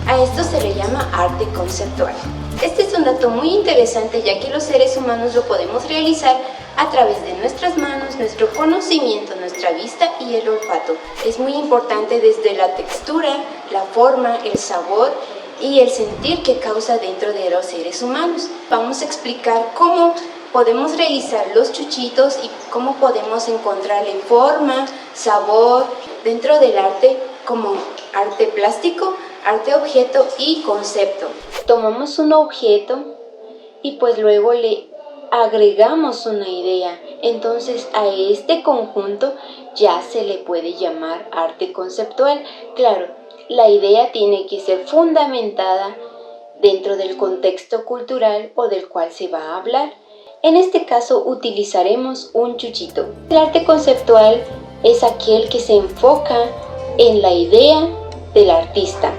A esto se le llama arte conceptual. Este es un dato muy interesante, ya que los seres humanos lo podemos realizar a través de nuestras manos, nuestro conocimiento, nuestra vista y el olfato. Es muy importante desde la textura, la forma, el sabor y el sentir que causa dentro de los seres humanos. Vamos a explicar cómo podemos realizar los chuchitos y cómo podemos encontrarle forma, sabor dentro del arte, como arte plástico, arte objeto y concepto. Tomamos un objeto y pues luego le agregamos una idea. Entonces a este conjunto ya se le puede llamar arte conceptual. Claro, la idea tiene que ser fundamentada dentro del contexto cultural o del cual se va a hablar. En este caso utilizaremos un chuchito. El arte conceptual es aquel que se enfoca en la idea del artista.